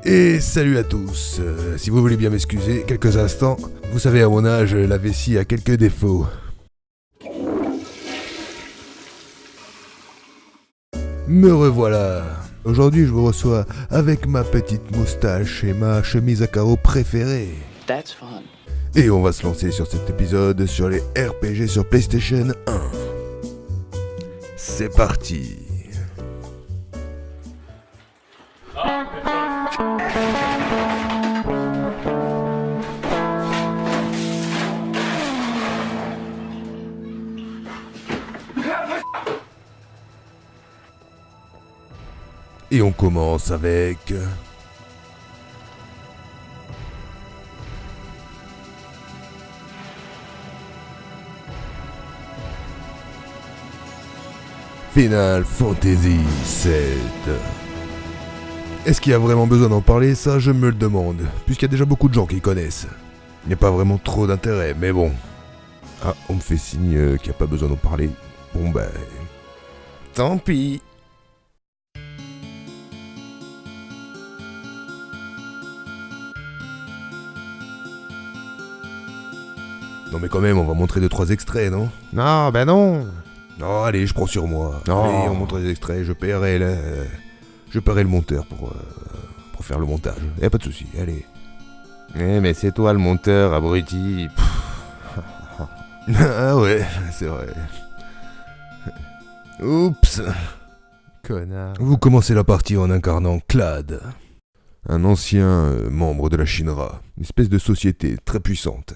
Et salut à tous, si vous voulez bien m'excuser quelques instants, vous savez à mon âge, la vessie a quelques défauts. Me revoilà. Aujourd'hui je vous reçois avec ma petite moustache et ma chemise à carreaux préférée. That's fun. Et on va se lancer sur cet épisode sur les RPG sur PlayStation 1. C'est parti. Et on commence avec... Final Fantasy VII. Est-ce qu'il y a vraiment besoin d'en parler? Ça, je me le demande, puisqu'il y a déjà beaucoup de gens qui connaissent. Il n'y a pas vraiment trop d'intérêt, mais bon. Ah, on me fait signe qu'il n'y a pas besoin d'en parler. Bon ben... Tant pis. Non mais quand même, on va montrer 2-3 extraits, non? Non, ben non. Non, allez, je prends sur moi. Non. Allez, on montre les extraits, je paierai le monteur pour faire le montage. Y'a pas de souci, allez. Eh, mais c'est toi le monteur, abruti. Ah ouais, c'est vrai. Oups. Connard. Vous commencez la partie en incarnant Clad, un ancien membre de la Shinra, une espèce de société très puissante.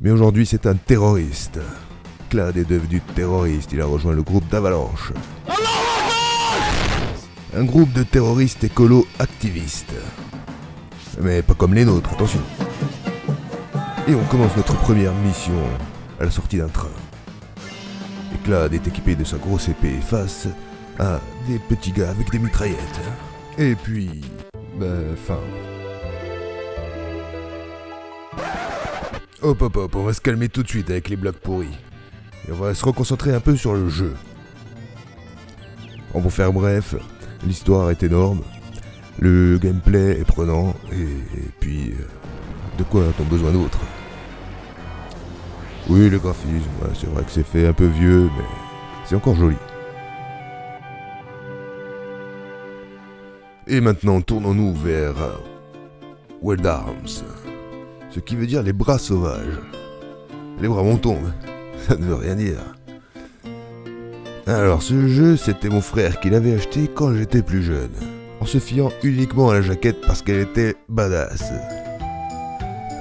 Mais aujourd'hui c'est un terroriste. Clad est devenu terroriste, il a rejoint le groupe d'Avalanche. Un groupe de terroristes écolo-activistes. Mais pas comme les nôtres, attention. Et on commence notre première mission à la sortie d'un train. Et Clad est équipé de sa grosse épée face à des petits gars avec des mitraillettes. Et puis... fin... Hop, on va se calmer tout de suite avec les blagues pourries. Et on va se reconcentrer un peu sur le jeu. Pour faire bref, l'histoire est énorme, le gameplay est prenant, et puis... de quoi a-t-on besoin d'autre? Oui, le graphisme, ouais, c'est vrai que c'est fait un peu vieux, mais c'est encore joli. Et maintenant, tournons-nous vers... Wild Arms. Ce qui veut dire les bras sauvages. Les bras montons, ça ne veut rien dire. Alors ce jeu, c'était mon frère qui l'avait acheté quand j'étais plus jeune, en se fiant uniquement à la jaquette parce qu'elle était badass.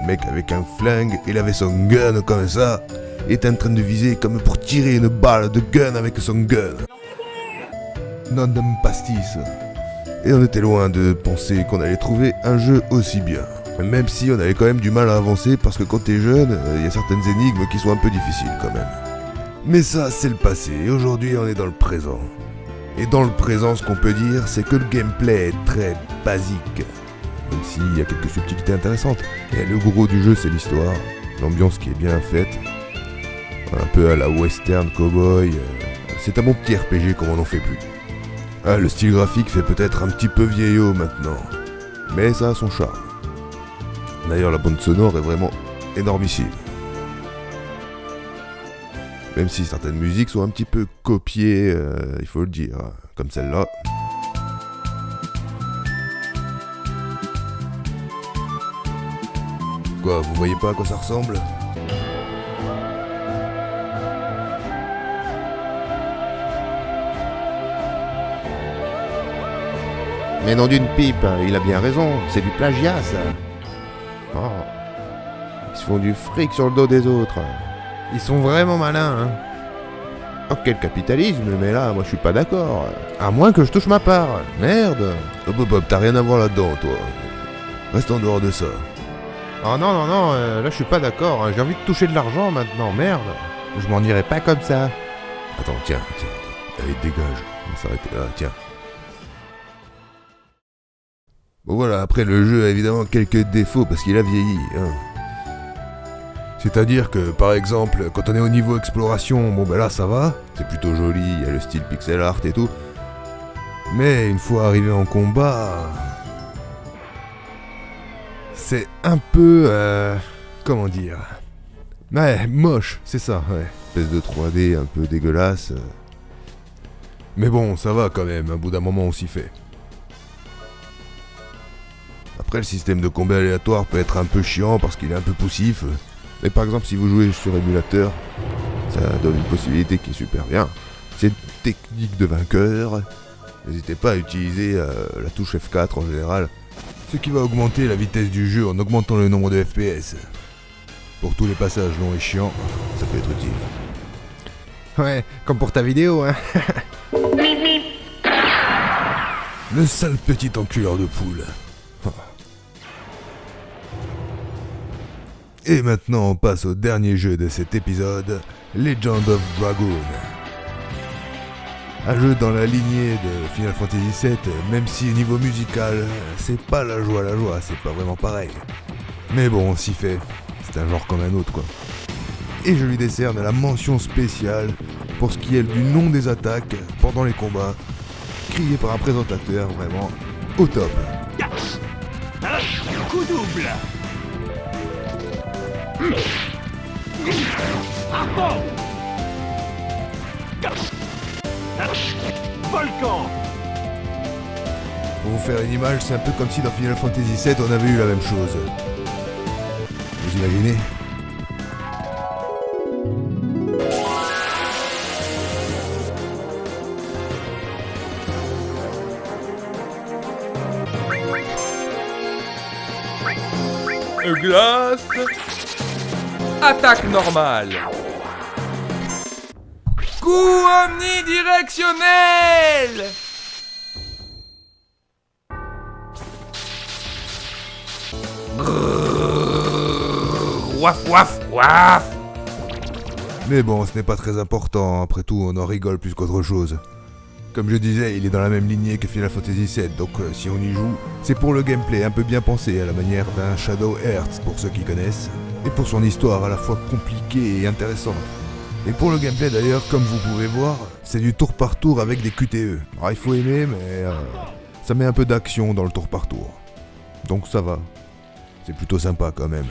Le mec avec un flingue, il avait son gun comme ça, il était en train de viser comme pour tirer une balle de gun avec son gun. Non de pastis. Et on était loin de penser qu'on allait trouver un jeu aussi bien. Même si on avait quand même du mal à avancer parce que quand t'es jeune, il y a certaines énigmes qui sont un peu difficiles quand même. Mais ça, c'est le passé, et aujourd'hui on est dans le présent. Et dans le présent, ce qu'on peut dire, c'est que le gameplay est très basique. Même s'il y a quelques subtilités intéressantes. Et le gros du jeu, c'est l'histoire, l'ambiance qui est bien faite. Un peu à la western cowboy. C'est un bon petit RPG comme on n'en fait plus. Ah, le style graphique fait peut-être un petit peu vieillot maintenant. Mais ça a son charme. D'ailleurs, la bande sonore est vraiment énormissime. Même si certaines musiques sont un petit peu copiées, il faut le dire, comme celle-là. Quoi, vous voyez pas à quoi ça ressemble? Mais non d'une pipe, il a bien raison, c'est du plagiat ça. Oh. Ils se font du fric sur le dos des autres. Ils sont vraiment malins, hein. Oh, quel capitalisme, mais là, moi je suis pas d'accord. À moins que je touche ma part. Merde. Hop, t'as rien à voir là-dedans, toi. Reste en dehors de ça. Oh non, là je suis pas d'accord. J'ai envie de toucher de l'argent maintenant, merde. Je m'en irai pas comme ça. Attends, tiens. Allez, dégage. On va s'arrêter là, tiens. Bon voilà, après le jeu a évidemment quelques défauts parce qu'il a vieilli, hein. C'est-à-dire que, par exemple, quand on est au niveau exploration, bon ben là ça va, c'est plutôt joli, il y a le style pixel art et tout. Mais une fois arrivé en combat... C'est un peu... comment dire... Ouais, moche, c'est ça, ouais. Espèce de 3D un peu dégueulasse. Mais bon, ça va quand même, au bout d'un moment on s'y fait. Après, le système de combat aléatoire peut être un peu chiant parce qu'il est un peu poussif. Mais par exemple, si vous jouez sur émulateur, ça donne une possibilité qui est super bien. C'est une technique de vainqueur. N'hésitez pas à utiliser la touche F4 en général. Ce qui va augmenter la vitesse du jeu en augmentant le nombre de FPS. Pour tous les passages longs et chiants, ça peut être utile. Ouais, comme pour ta vidéo, hein. Le sale petit enculeur de poule. Et maintenant on passe au dernier jeu de cet épisode, Legend of Dragoon. Un jeu dans la lignée de Final Fantasy VII, même si au niveau musical, c'est pas la joie, c'est pas vraiment pareil. Mais bon, on s'y fait, c'est un genre comme un autre quoi. Et je lui décerne la mention spéciale pour ce qui est du nom des attaques pendant les combats, crié par un présentateur vraiment au top. Coup double. Harpon. Volcan. Pour vous faire une image, c'est un peu comme si dans Final Fantasy VII on avait eu la même chose. Vous imaginez ? Glace. Attaque normale. Coup omnidirectionnel. Waf waf waf. Mais bon, ce n'est pas très important, après tout on en rigole plus qu'autre chose. Comme je disais, il est dans la même lignée que Final Fantasy VII, donc si on y joue, c'est pour le gameplay un peu bien pensé à la manière d'un Shadow Hearts pour ceux qui connaissent, et pour son histoire à la fois compliquée et intéressante. Et pour le gameplay d'ailleurs, comme vous pouvez voir, c'est du tour par tour avec des QTE. Alors il faut aimer, mais ça met un peu d'action dans le tour par tour. Donc ça va, c'est plutôt sympa quand même.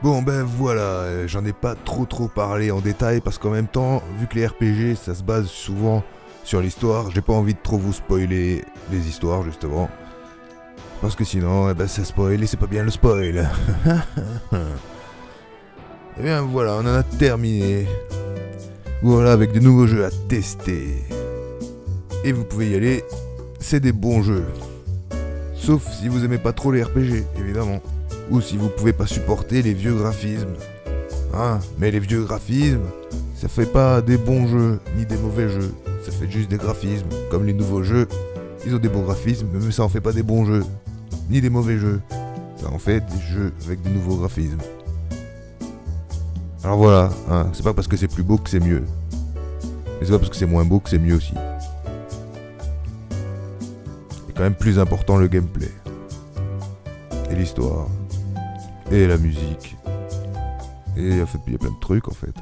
Bon ben voilà, j'en ai pas trop parlé en détail parce qu'en même temps, vu que les RPG ça se base souvent sur l'histoire, j'ai pas envie de trop vous spoiler les histoires justement. Parce que sinon, ça spoil et c'est pas bien le spoil. Et bien voilà, on en a terminé. Voilà, avec de nouveaux jeux à tester. Et vous pouvez y aller, c'est des bons jeux. Sauf si vous aimez pas trop les RPG, évidemment. Ou si vous pouvez pas supporter les vieux graphismes. Hein, mais les vieux graphismes, ça fait pas des bons jeux, ni des mauvais jeux. Ça fait juste des graphismes. Comme les nouveaux jeux, ils ont des beaux graphismes, mais ça en fait pas des bons jeux. Ni des mauvais jeux. Ça en fait des jeux avec des nouveaux graphismes. Alors voilà, hein, c'est pas parce que c'est plus beau que c'est mieux. Mais c'est pas parce que c'est moins beau que c'est mieux aussi. C'est quand même plus important le gameplay. Et l'histoire. Et la musique. Et en fait, il y a plein de trucs en fait.